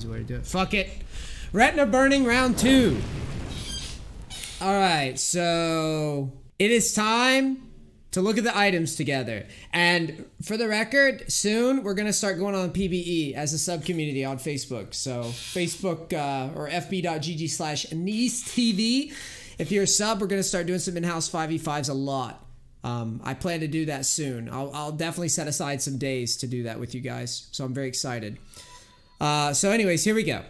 easy way to do it. Fuck it. Retina burning round 2. Alright, so it is time to look at the items together. And for the record, soon we're going to start going on PBE as a sub-community on Facebook. So Facebook or fb.gg/NEACE If you're a sub, we're going to start doing some in-house 5v5s a lot. I plan to do that soon. I'll definitely set aside some days to do that with you guys. So I'm very excited. So anyways, here we go.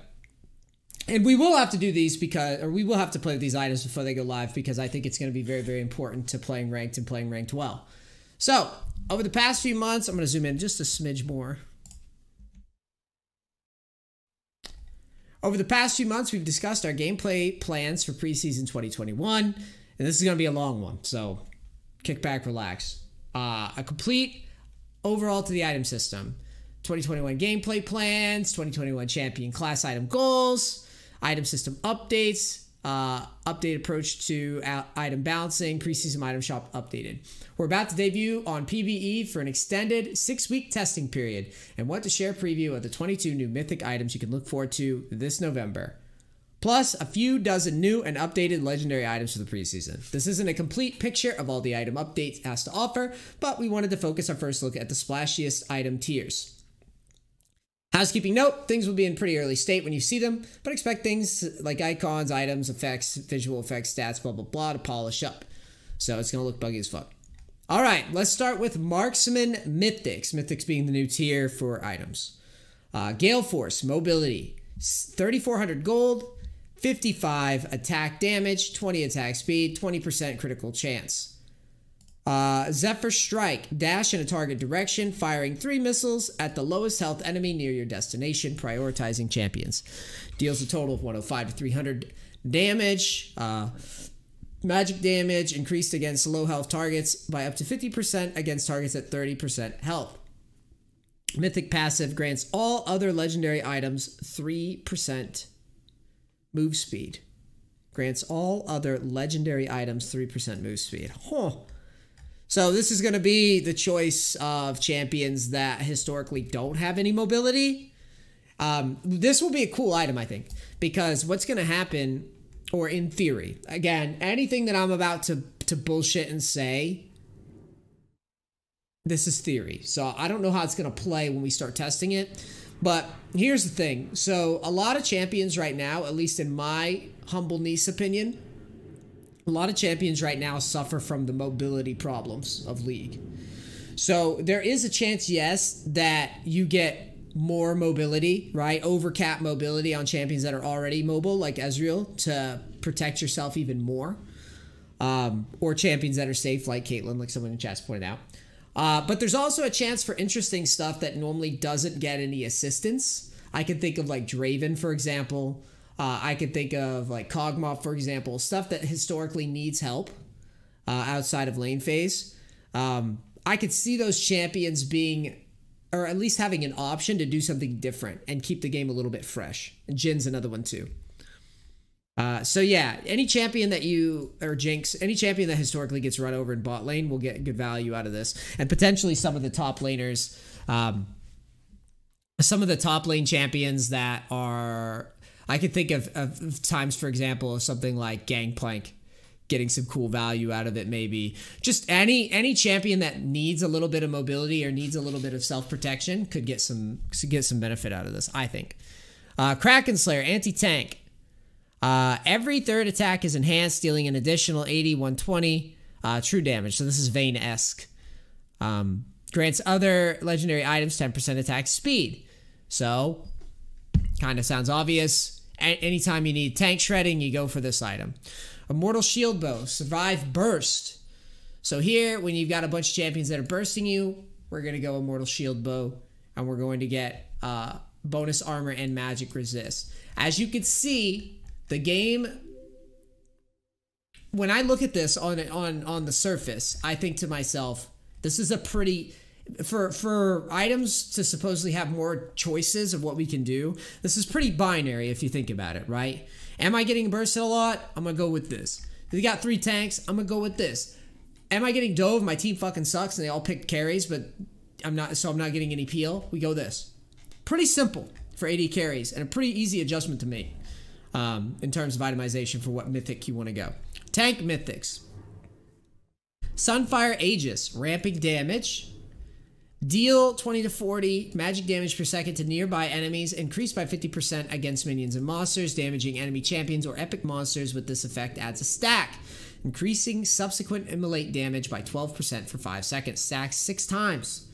And we will have to do these we will have to play with these items before they go live because I think it's going to be very, very important to playing ranked and playing ranked well. So, over the past few months, I'm going to zoom in just a smidge more. Over the past few months, we've discussed our gameplay plans for preseason 2021, and this is going to be a long one, so kick back, relax. A complete overall to the item system. 2021 gameplay plans, 2021 champion class item goals, item system updates, update approach to item balancing, preseason item shop updated. We're about to debut on PBE for an extended 6-week testing period and want to share a preview of the 22 new mythic items you can look forward to this November. Plus, a few dozen new and updated legendary items for the preseason. This isn't a complete picture of all the item updates it has to offer, but we wanted to focus our first look at the splashiest item tiers. Housekeeping note, things will be in pretty early state when you see them, but expect things like icons, items, effects, visual effects, stats, blah, blah, blah to polish up. So it's going to look buggy as fuck. All right, let's start with Marksman Mythics. Mythics being the new tier for items. Gale Force, mobility, 3,400 gold, 55 attack damage, 20 attack speed, 20% critical chance. Zephyr Strike, dash in a target direction, firing 3 missiles at the lowest health enemy near your destination, prioritizing champions. Deals a total of 105 to 300 damage. Magic damage increased against low health targets by up to 50% against targets at 30% health. Mythic passive grants all other legendary items 3% move speed. Grants all other legendary items 3% move speed. Huh. So this is going to be the choice of champions that historically don't have any mobility. This will be a cool item, I think, because what's going to happen, or in theory, again, anything that I'm about to bullshit and say, this is theory. So I don't know how it's going to play when we start testing it. But here's the thing. So a lot of champions right now, at least in my humble niece opinion, a lot of champions right now suffer from the mobility problems of League. So there is a chance, yes, that you get more mobility, right? Overcap mobility on champions that are already mobile, like Ezreal, to protect yourself even more. Or champions that are safe, like Caitlyn, like someone in chat's pointed out. But there's also a chance for interesting stuff that normally doesn't get any assistance. I can think of like Draven, for example. I could think of like Kog'Maw, for example, stuff that historically needs help outside of lane phase. I could see those champions being, or at least having an option to do something different and keep the game a little bit fresh. And Jin's another one too. So yeah, any champion that or Jinx, any champion that historically gets run over in bot lane will get good value out of this. And potentially some of the top laners, some of the top lane champions that are... I could think of times, for example, of something like Gangplank getting some cool value out of it, maybe. Just any champion that needs a little bit of mobility or needs a little bit of self-protection could get some benefit out of this, I think. Kraken Slayer, Antitank. Every third attack is enhanced, dealing an additional 80, 120 true damage. So this is Vayne-esque. Grants other legendary items 10% attack speed. So... kind of sounds obvious. Anytime you need tank shredding, you go for this item. Immortal Shield Bow, Survive Burst. So here, when you've got a bunch of champions that are bursting you, we're going to go Immortal Shield Bow, and we're going to get bonus armor and magic resist. As you can see, the game, when I look at this on the surface, I think to myself, this is a pretty... For items to supposedly have more choices of what we can do, this is pretty binary if you think about it, right? Am I getting bursted a lot? I'm gonna go with this. If we got 3 tanks, I'm gonna go with this. Am I getting dove? My team fucking sucks and they all picked carries, but I'm not getting any peel. We go this. Pretty simple. for AD carries, and a pretty easy adjustment to make in terms of itemization for what mythic you want to go. Tank mythics. Sunfire Aegis, ramping damage. Deal 20 to 40 magic damage per second to nearby enemies, increased by 50% against minions and monsters. Damaging enemy champions or epic monsters with this effect adds a stack, increasing subsequent immolate damage by 12% for 5 seconds. Stacks 6 times.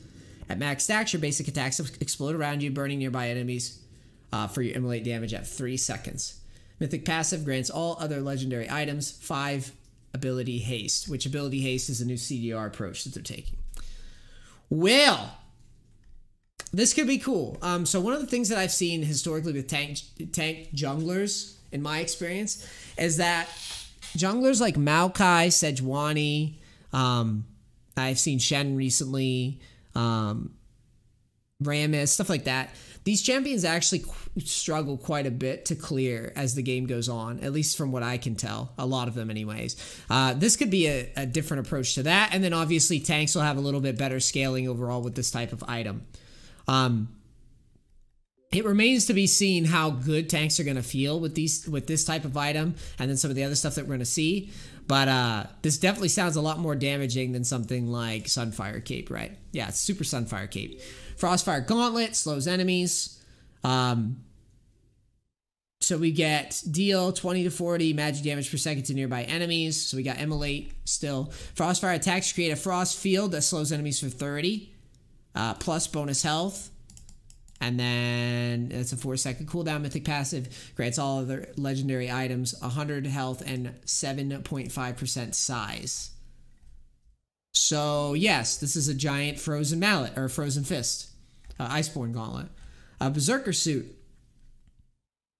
At max stacks, your basic attacks explode around you, burning nearby enemies for your immolate damage at 3 seconds. Mythic passive grants all other legendary items 5 ability haste, which ability haste is a new CDR approach that they're taking. Well, this could be cool. So one of the things that I've seen historically with tank junglers, in my experience, is that junglers like Maokai, Sejuani, I've seen Shen recently, Rammus, stuff like that. These champions actually struggle quite a bit to clear as the game goes on, at least from what I can tell. A lot of them anyways. This could be a different approach to that. And then obviously tanks will have a little bit better scaling overall with this type of item. It remains to be seen how good tanks are going to feel with this type of item and then some of the other stuff that we're going to see. But this definitely sounds a lot more damaging than something like Sunfire Cape, right? Yeah, it's super Sunfire Cape. Frostfire Gauntlet slows enemies. So we get deal 20 to 40 magic damage per second to nearby enemies. So we got Immolate still. Frostfire attacks create a frost field that slows enemies for 30. Plus bonus health. And then it's a 4-second cooldown. Mythic passive grants all other legendary items 100 health and 7.5% size. So yes, this is a giant frozen mallet or frozen fist. Iceborne Gauntlet. Berserker Suit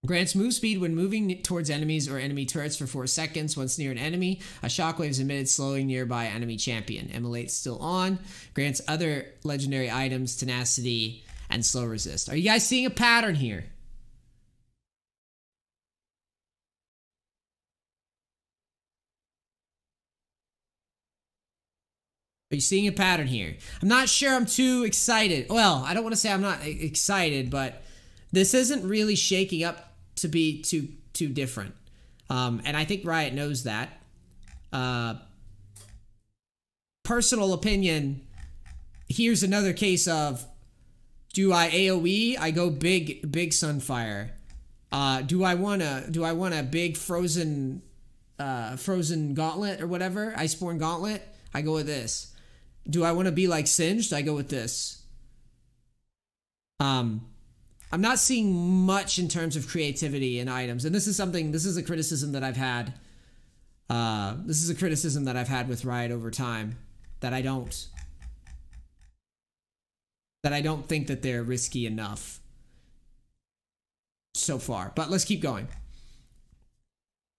grants move speed when moving towards enemies or enemy turrets for 4 seconds. Once near an enemy, a shockwave is emitted, slowing nearby enemy champion. Immolate's still on. Grants other legendary items tenacity and slow resist. Are you guys seeing a pattern here? Are you seeing a pattern here? I'm not sure I'm too excited. Well, I don't want to say I'm not excited, but this isn't really shaking up to be too different. And I think Riot knows that. Personal opinion, here's another case of, do I AoE? I go big Sunfire. Do I want a big frozen gauntlet or whatever? Iceborne Gauntlet? I go with this. Do I want to be like Singed? I go with this. I'm not seeing much in terms of creativity in items, and this is a criticism that I've had. This is a criticism that I've had with Riot over time, that I don't think that they're risky enough so far. But let's keep going.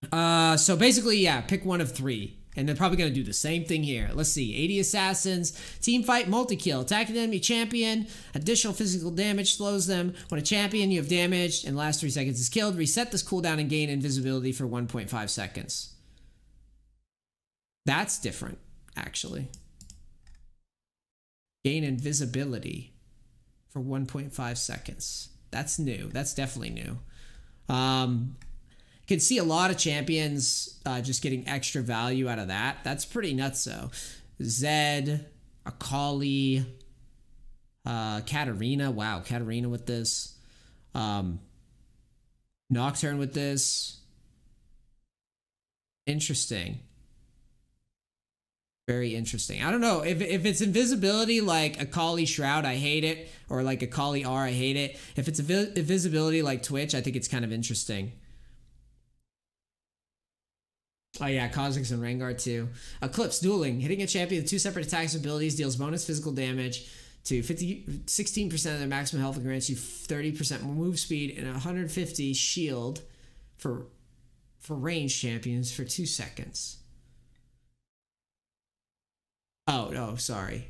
So basically, yeah, pick one of 3. And they're probably going to do the same thing here. Let's see. 80 assassins. Team fight multi-kill. Attack an enemy champion. Additional physical damage slows them. When a champion you have damaged in the last 3 seconds is killed, reset this cooldown and gain invisibility for 1.5 seconds. That's different, actually. Gain invisibility for 1.5 seconds. That's new. That's definitely new. Could see a lot of champions just getting extra value out of that. That's pretty nuts, though. Zed, Akali, Katarina. Wow, Katarina with this. Nocturne with this. Interesting. Very interesting. I don't know. If it's invisibility like Akali Shroud, I hate it. Or like Akali R, I hate it. If it's invisibility like Twitch, I think it's kind of interesting. Oh yeah, Kha'Zix and Rengar too. Eclipse Dueling. Hitting a champion with 2 separate attacks abilities deals bonus physical damage to 16% of their maximum health and grants you 30% more move speed and 150 shield for ranged champions for 2 seconds. Oh, sorry.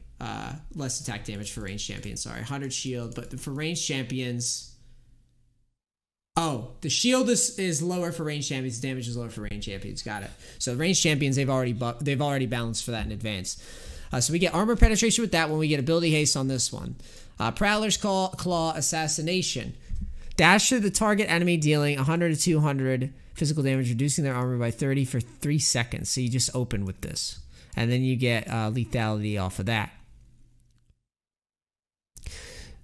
Less attack damage for ranged champions. Sorry, 100 shield, but for ranged champions... Oh, the shield is lower for ranged champions. Damage is lower for ranged champions. Got it. So ranged champions, they've already balanced for that in advance. So we get armor penetration with that one. We get ability haste on this one. Prowler's Claw Assassination. Dash through the target enemy, dealing 100 to 200 physical damage, reducing their armor by 30 for 3 seconds. So you just open with this. And then you get lethality off of that.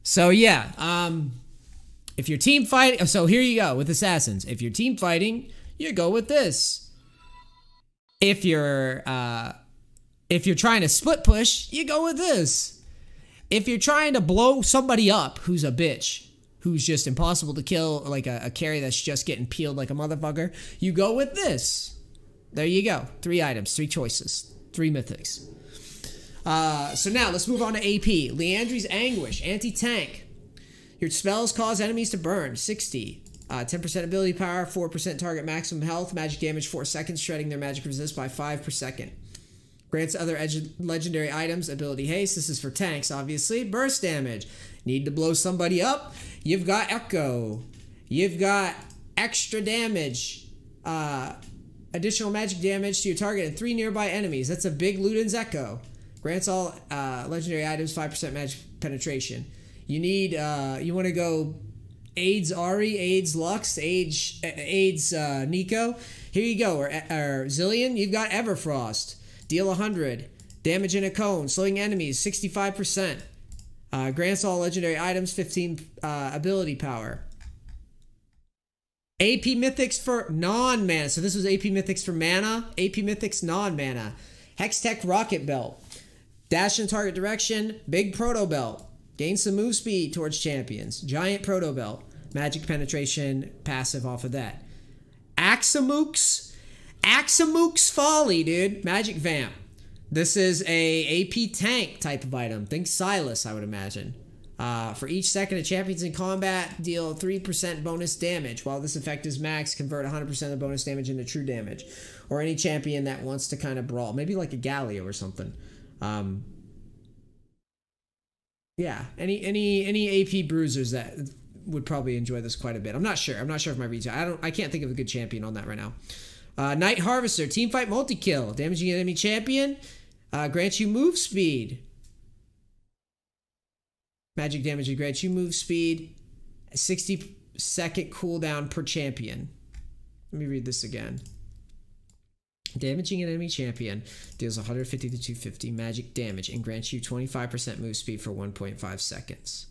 So yeah, if you're team fighting, so here you go with assassins. If you're team fighting, you go with this. If you're trying to split push, you go with this. If you're trying to blow somebody up who's a bitch, who's just impossible to kill, like a carry that's just getting peeled like a motherfucker, you go with this. There you go. 3 items, 3 choices, 3 mythics. So now let's move on to AP. Leandri's Anguish, Anti-Tank. Your spells cause enemies to burn. 60. 10% ability power, 4% target maximum health, magic damage 4 seconds, shredding their magic resist by 5 per second. Grants other legendary items ability haste. This is for tanks, obviously. Burst damage. Need to blow somebody up? You've got Echo. You've got extra damage. Additional magic damage to your target and 3 nearby enemies. That's a big Luden's Echo. Grants all legendary items 5% magic penetration. You need, you want to go AIDS Ari, AIDS Lux, AIDS Nico. Here you go. Or Zillion, you've got Everfrost. Deal 100. Damage in a cone. Slowing enemies 65%. Grants all legendary items 15 ability power. AP Mythics for non-mana. So this was AP Mythics for mana. AP Mythics non-mana. Hextech Rocket Belt. Dash in target direction. Big Proto Belt. Gain some move speed towards champions. Giant Proto Belt. Magic penetration passive off of that. Axamooks Folly, dude. Magic Vamp. This is a AP tank type of item. Think Silas, I would imagine. For each second a champion's in combat, deal 3% bonus damage. While this effect is max, convert 100% of the bonus damage into true damage. Or any champion that wants to kind of brawl. Maybe like a Galio or something. Yeah, any AP bruisers that would probably enjoy this quite a bit. I'm not sure. I'm not sure if my retail. I can't think of a good champion on that right now. Night Harvester, teamfight multi-kill. Damaging an enemy champion. Grants you move speed. Magic damage grants you move speed. 60-second cooldown per champion. Let me read this again. Damaging an enemy champion deals 150 to 250 magic damage and grants you 25% move speed for 1.5 seconds.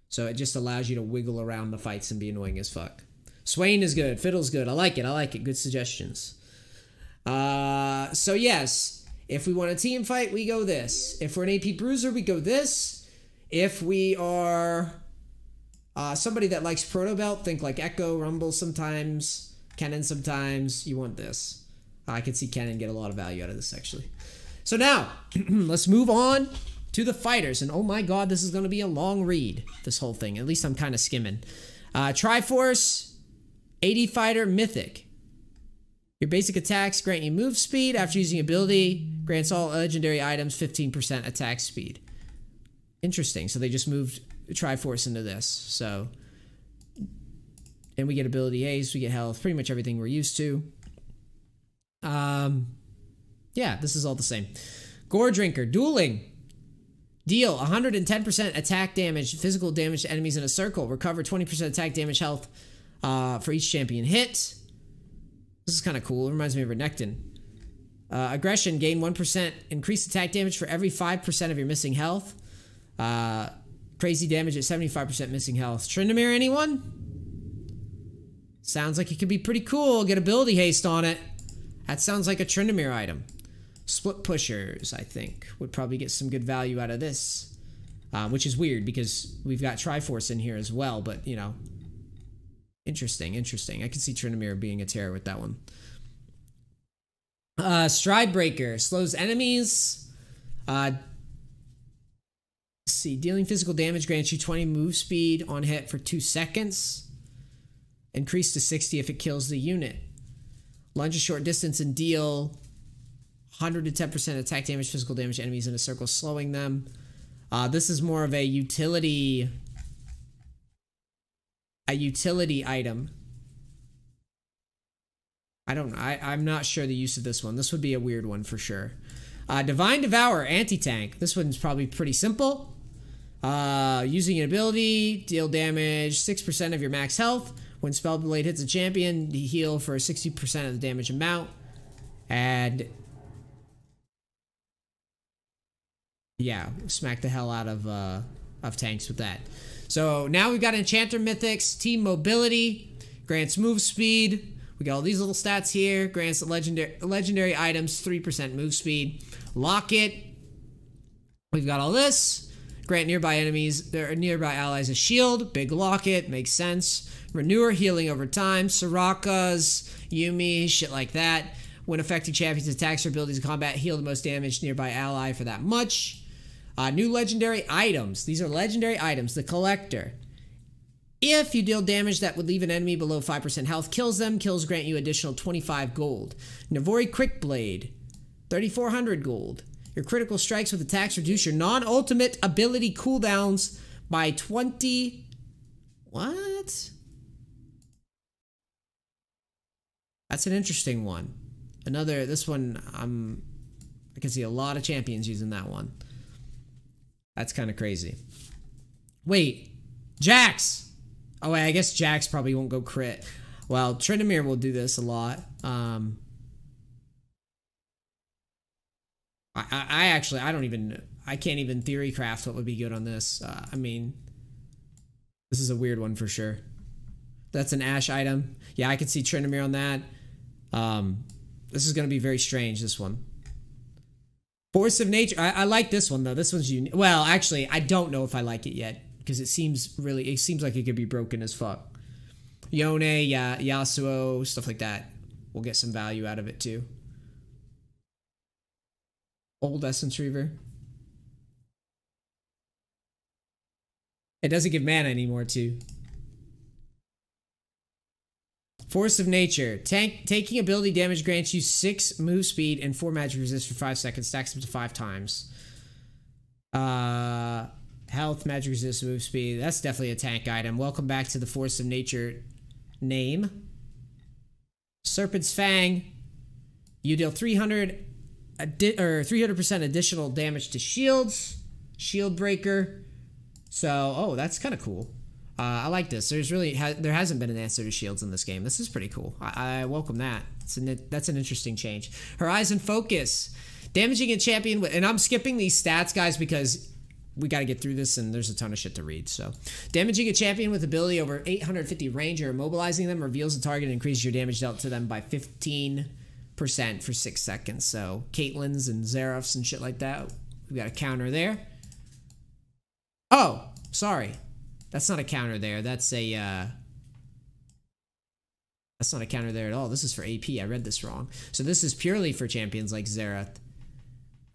So it just allows you to wiggle around the fights and be annoying as fuck. Swain is good. Fiddle's good. I like it. I like it. Good suggestions. So yes, if we want a team fight, we go this. If we're an AP bruiser, we go this. If we are somebody that likes Proto Belt, think like Echo, Rumble sometimes, Kennen sometimes, you want this. I could see Kennen get a lot of value out of this, actually. So now, let's move on to the fighters. And oh my god, this is going to be a long read, this whole thing. At least I'm kind of skimming. Triforce, 80 Fighter, Mythic. Your basic attacks grant you move speed. After using ability, grants all legendary items 15% attack speed. Interesting. So they just moved Triforce into this. So, and we get ability haste, we get health, pretty much everything we're used to. Yeah, this is all the same. Gore Drinker, Dueling. Deal 110% attack damage, physical damage to enemies in a circle. Recover 20% attack damage health for each champion hit. This is kind of cool. It reminds me of Renekton. Aggression, gain 1% increased attack damage for every 5% of your missing health. Crazy damage at 75% missing health. Tryndamere, anyone? Sounds like it could be pretty cool. Get ability haste on it. That sounds like a Tryndamere item. Split Pushers, I think, would probably get some good value out of this. Which is weird because we've got Triforce in here as well, but, you know. Interesting, interesting. I can see Tryndamere being a terror with that one. Stride Breaker. Slows enemies. Let's see. Dealing physical damage grants you 20 move speed on hit for 2 seconds. Increase to 60 if it kills the unit. Lunge a short distance and deal 100 to 10% attack damage, physical damage to enemies in a circle, slowing them. This is more of a utility item. I'm not sure the use of this one. This would be a weird one for sure. Divine Devour, Anti-Tank. This one's probably pretty simple. Using an ability, deal damage 6% of your max health. When Spell Blade hits a champion, you heal for 60% of the damage amount. And yeah, smack the hell out of tanks with that. So now we've got Enchanter Mythics, Team Mobility, grants move speed. We got all these little stats here. Grants legendary items 3% move speed. Locket. We've got all this. Grant nearby enemies, their nearby allies a shield. Big Locket, makes sense. Renewer, healing over time. Soraka's, Yumi, shit like that. When affecting champions' attacks or abilities in combat, heal the most damage nearby ally for that much. New legendary items. These are legendary items. The Collector. If you deal damage that would leave an enemy below 5% health, kills them. Kills grant you additional 25 gold. Navori Quick Blade. 3,400 gold. Your critical strikes with attacks reduce your non-ultimate ability cooldowns by 20... What? That's an interesting one. This one, I can see a lot of champions using that one. That's kind of crazy. Wait, Jax! Oh wait, I guess Jax probably won't go crit. Well, Tryndamere will do this a lot. I can't even theory craft what would be good on this. I mean, this is a weird one for sure. That's an Ash item. Yeah, I could see Tryndamere on that. This is going to be very strange, this one. Force of Nature. I like this one, though. This one's unique. Well, actually, I don't know if I like it yet, because it seems like it could be broken as fuck. Yone, Yasuo, stuff like that. We'll get some value out of it, too. Old Essence Reaver. It doesn't give mana anymore, too. Force of Nature. Taking ability damage grants you 6 move speed and 4 magic resist for 5 seconds. Stacks up to 5 times. Health, magic resist, move speed. That's definitely a tank item. Welcome back to the Force of Nature name. Serpent's Fang. You deal 300% additional damage to shields. Shield Breaker. So, oh, that's kind of cool. I like this. There hasn't been an answer to shields in this game. This is pretty cool. I welcome that. That's an interesting change. Horizon Focus. Damaging a champion with... And I'm skipping these stats, guys, because we got to get through this and there's a ton of shit to read. So, damaging a champion with ability over 850 range or immobilizing them reveals the target and increases your damage dealt to them by 15% for 6 seconds. So, Caitlyn's and Xerath's and shit like that. We got a counter there. Oh, sorry. That's not a counter there. That's not a counter there at all. This is for AP. I read this wrong. So this is purely for champions like Xerath.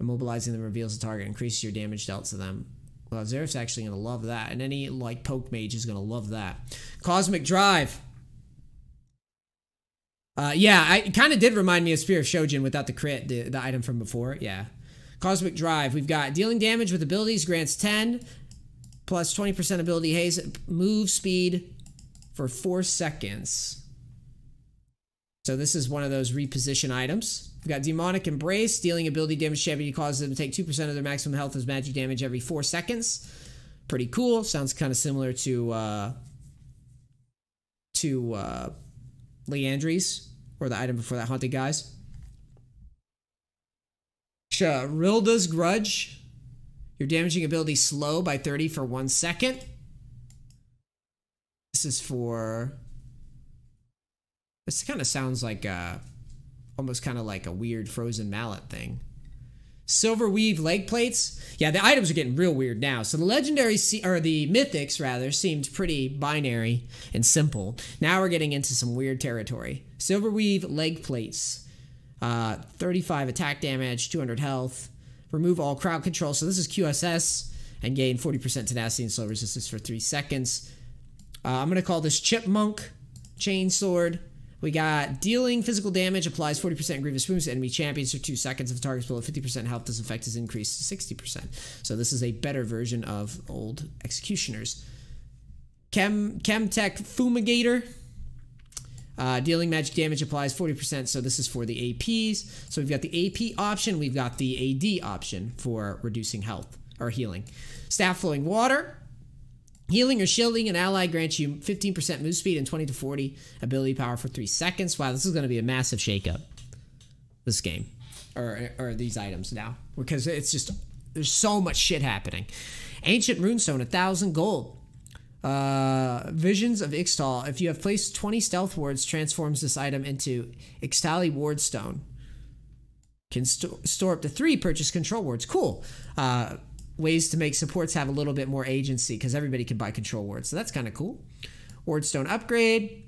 Immobilizing them reveals the target, increases your damage dealt to them. Well, Xerath's actually going to love that. And any, like, poke mage is going to love that. Cosmic Drive. Yeah, it kind of did remind me of Spear of Shojin without the crit, the item from before. Yeah. Cosmic Drive. We've got dealing damage with abilities, grants 10... plus 20% ability haste, move speed for 4 seconds. So this is one of those reposition items. We've got Demonic Embrace, dealing ability damage champion causes them to take 2% of their maximum health as magic damage every 4 seconds. Pretty cool. Sounds kind of similar to Leandry's, or the item before that, Haunted Guys. Rilda's Grudge. Your damaging ability slow by 30 for 1 second. This is for... This kind of sounds like almost kind of like a weird frozen mallet thing. Silver Weave leg plates. Yeah, the items are getting real weird now. So the legendaries, or the mythics rather, seemed pretty binary and simple. Now we're getting into some weird territory. Silver Weave leg plates. 35 attack damage, 200 health. Remove all crowd control. So this is QSS. And gain 40% tenacity and slow resistance for 3 seconds. I'm going to call this Chipmunk Chainsword. We got dealing physical damage. Applies 40% grievous wounds to enemy champions for 2 seconds. If the target's below 50% health, this effect is increased to 60%. So this is a better version of old Executioners. Chemtech Fumigator. Dealing magic damage applies 40%, so this is for the APs. So we've got the AP option, we've got the AD option for reducing health. or healing. Staff flowing water. Healing or shielding an ally grants you 15% move speed and 20 to 40 ability power for 3 seconds. Wow, this is going to be a massive shakeup, this game. Or these items now. Because it's just, there's so much shit happening. Ancient Runestone, 1,000 gold. Visions of Ixtal. If you have placed 20 stealth wards, transforms this item into Ixtali Wardstone. Can store up to 3 purchase control wards. Cool. Ways to make supports have a little bit more agency because everybody can buy control wards. So that's kind of cool. Wardstone upgrade.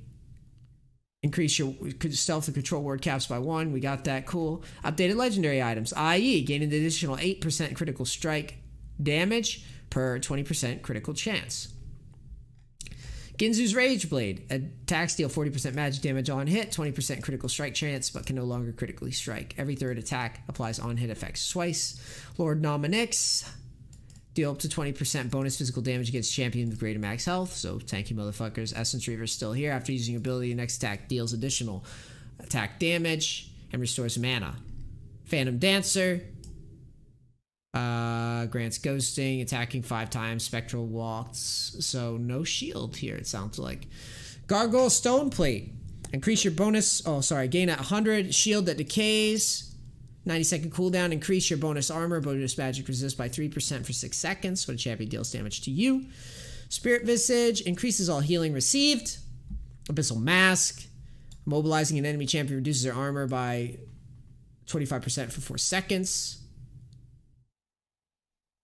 Increase your stealth and control ward caps by 1. We got that. Cool. Updated legendary items. i.e. gain an additional 8% critical strike damage per 20% critical chance. Ginzu's Rage Blade. Attacks deal 40% magic damage on hit, 20% critical strike chance, but can no longer critically strike. Every third attack applies on-hit effects twice. Lord Nominix. Deal up to 20% bonus physical damage against champion with greater max health. So tanky motherfuckers. Essence Reaver's still here. After using ability, next attack deals additional attack damage and restores mana. Phantom Dancer. Grants ghosting, attacking 5 times, spectral walks. So no shield here, it sounds like. Gargoyle Stoneplate. Increase your bonus. Oh, sorry. Gain at 100. Shield that decays. 90-second cooldown. Increase your bonus armor. Bonus magic resist by 3% for 6 seconds when a champion deals damage to you. Spirit Visage. Increases all healing received. Abyssal Mask. Mobilizing an enemy champion reduces their armor by 25% for 4 seconds.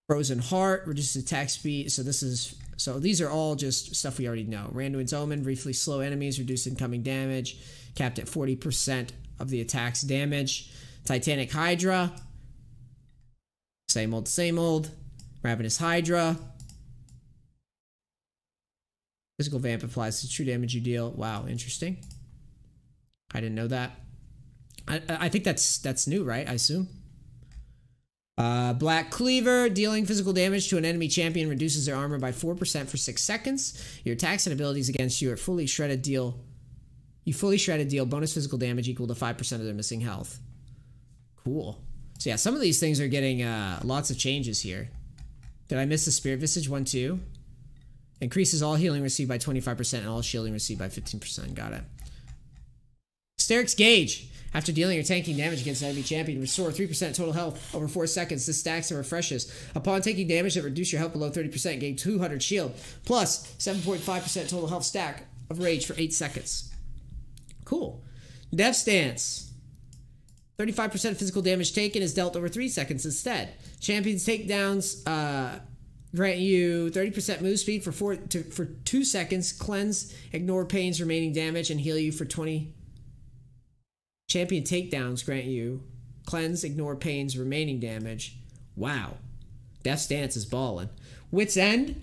Frozen Heart reduces attack speed. So these are all just stuff we already know. Randuin's Omen, briefly slow enemies, reduce incoming damage, capped at 40% of the attack's damage. Titanic Hydra, same old, same old. Ravenous Hydra. Physical Vamp applies to true damage you deal. Wow, interesting. I didn't know that. I think that's new, right? I assume. Black Cleaver, dealing physical damage to an enemy champion reduces their armor by 4% for 6 seconds. Your attacks and abilities against you are fully shredded deal. You fully shredded deal bonus physical damage equal to 5% of their missing health. Cool. So yeah, some of these things are getting lots of changes here. Did I miss the Spirit Visage one too? Increases all healing received by 25% and all shielding received by 15%. Got it. Steric's Gauge. After dealing or tanking damage against an enemy champion, restore 3% total health over 4 seconds. This stacks and refreshes. Upon taking damage that reduce your health below 30%, gain 200 shield, plus 7.5% total health stack of rage for 8 seconds. Cool. Death Stance. 35% physical damage taken is dealt over 3 seconds instead. Champion's takedowns grant you 30% move speed for 2 seconds, cleanse, ignore pain's remaining damage, and heal you for 20. Champion takedowns grant you cleanse, ignore pain's remaining damage. Wow. Death Stance is ballin'. Wit's End.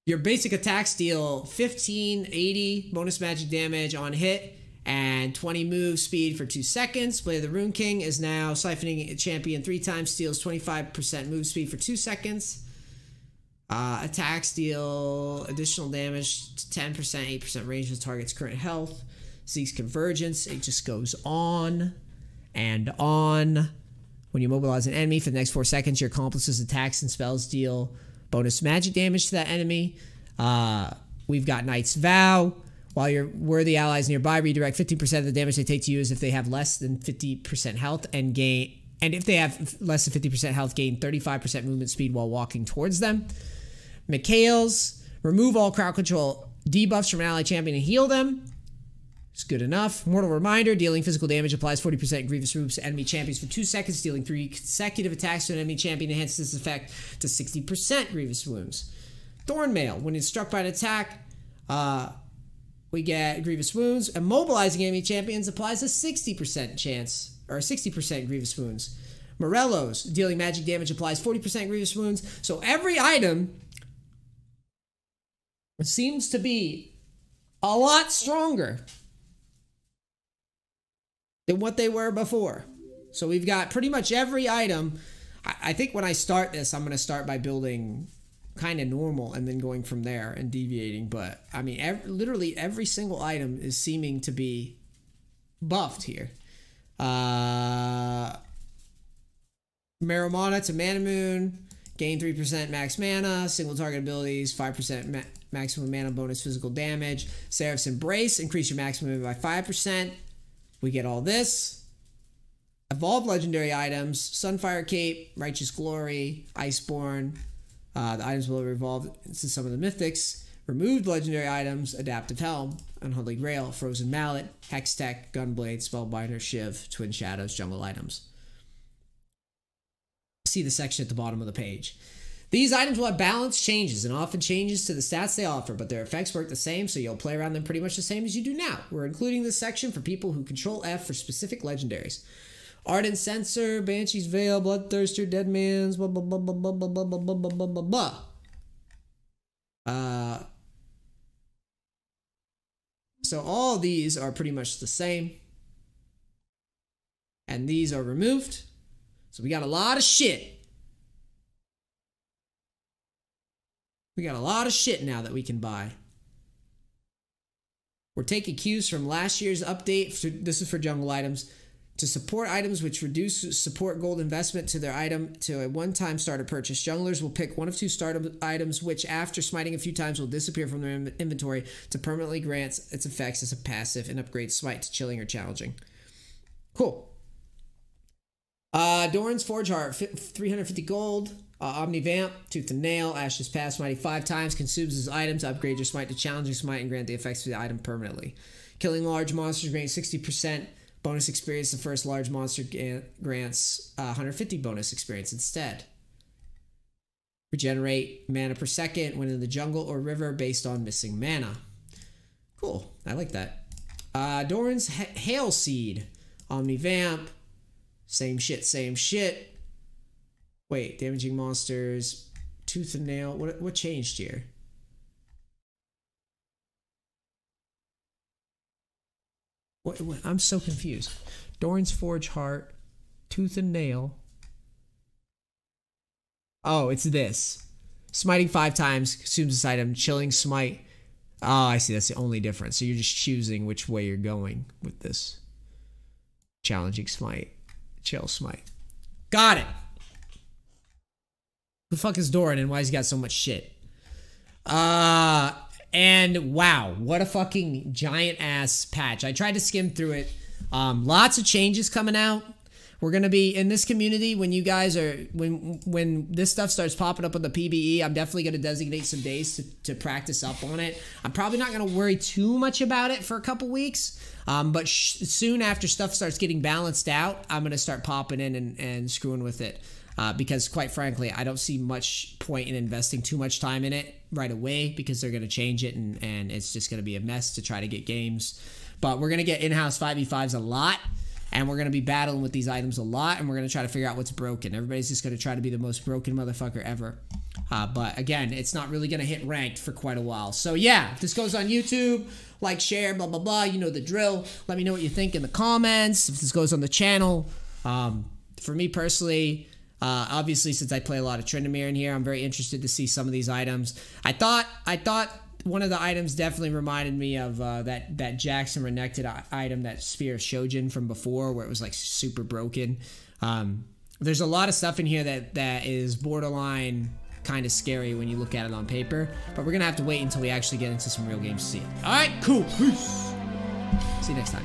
Your basic attacks deal 15, 80 bonus magic damage on hit and 20 move speed for 2 seconds. Blade of the Rune King is now siphoning a champion 3 times, steals 25% move speed for 2 seconds. Attacks deal additional damage to 10%, 8% range of the target's current health. Zeke's Convergence, it just goes on and on. When you mobilize an enemy for the next 4 seconds, your accomplice's attacks and spells deal bonus magic damage to that enemy. We've got Knight's Vow. While your worthy allies nearby, redirect 50% of the damage they take to you as if they have less than 50% health and gain. And if they have less than 50% health, gain 35% movement speed while walking towards them. Mikhail's, remove all crowd control debuffs from an ally champion and heal them. It's good enough. Mortal Reminder, dealing physical damage applies 40% grievous wounds to enemy champions for 2 seconds. Dealing 3 consecutive attacks to an enemy champion enhances this effect to 60% grievous wounds. Thornmail, when it's struck by an attack, we get grievous wounds. Immobilizing enemy champions applies a 60% chance, or 60% grievous wounds. Morello's, dealing magic damage applies 40% grievous wounds. So every item seems to be a lot stronger than what they were before. So we've got pretty much every item. I think when I start this, I'm going to start by building kind of normal and then going from there and deviating. But I mean, literally every single item is seeming to be buffed here. Marijuana to Mana Moon. Gain 3% max mana. Single target abilities. 5% maximum mana bonus physical damage. Seraph's Embrace. Increase your maximum by 5%. We get all this. Evolve legendary items. Sunfire Cape. Righteous Glory. Iceborne. The items will evolve into some of the mythics. Removed legendary items. Adaptive Helm. Unholy Grail. Frozen Mallet. Hextech. Gunblade. Spellbinder. Shiv. Twin Shadows. Jungle items. See the section at the bottom of the page. These items will have balance changes and often changes to the stats they offer, but their effects work the same, so you'll play around them pretty much the same as you do now. We're including this section for people who control F for specific legendaries. Ardent Censor, Banshee's Veil, Bloodthirster, Deadman's, blah, blah, blah, blah, blah, blah, blah, blah, blah, blah, blah, blah. So all these are pretty much the same. And these are removed. So we got a lot of shit. We got a lot of shit now that we can buy. We're taking cues from last year's update. This is for jungle items. To support items which reduce support gold investment to their item to a one-time starter purchase. Junglers will pick one of two starter items which after smiting a few times will disappear from their inventory to permanently grant its effects as a passive and upgrade smite to chilling or challenging. Cool. Doran's Forge Heart, 350 gold. Omni Vamp, Tooth and Nail, Ash's Pass, Mighty 5 times. Consumes his item to upgrade your smite to challenging smite and grant the effects of the item permanently. Killing large monsters grants 60% bonus experience. The first large monster grants 150 bonus experience instead. Regenerate mana per second when in the jungle or river based on missing mana. Cool, I like that. Doran's Hail Seed, Omni Vamp. Same shit, same shit. Wait, damaging monsters, Tooth and Nail. What changed here? What? I'm so confused. Doran's Forge Heart, Tooth and Nail. Oh, it's this. Smiting 5 times, consumes this item, chilling smite. Oh, I see. That's the only difference. So you're just choosing which way you're going with this. Challenging smite. Chill smite. Got it. The fuck is Doran and why he's got so much shit? And wow, what a fucking giant ass patch. I tried to skim through it. Lots of changes coming out. We're gonna be in this community when you guys are when this stuff starts popping up on the PBE. I'm definitely gonna designate some days to practice up on it. I'm probably not gonna worry too much about it for a couple weeks. But soon after stuff starts getting balanced out, I'm gonna start popping in and screwing with it. Because quite frankly, I don't see much point in investing too much time in it right away because they're going to change it and it's just going to be a mess to try to get games. But we're going to get in-house 5v5s a lot and we're going to be battling with these items a lot and we're going to try to figure out what's broken. Everybody's just going to try to be the most broken motherfucker ever. But again, it's not really going to hit ranked for quite a while. So yeah, if this goes on YouTube, like, share, blah, blah, blah, you know the drill. Let me know what you think in the comments. If this goes on the channel, for me personally... obviously, since I play a lot of Tryndamere in here, I'm very interested to see some of these items. I thought one of the items definitely reminded me of that Jackson Renekton item, that Spear of Shojin from before, where it was like super broken. There's a lot of stuff in here that is borderline kind of scary when you look at it on paper, but we're gonna have to wait until we actually get into some real games to see it. All right, cool. Peace. See you next time.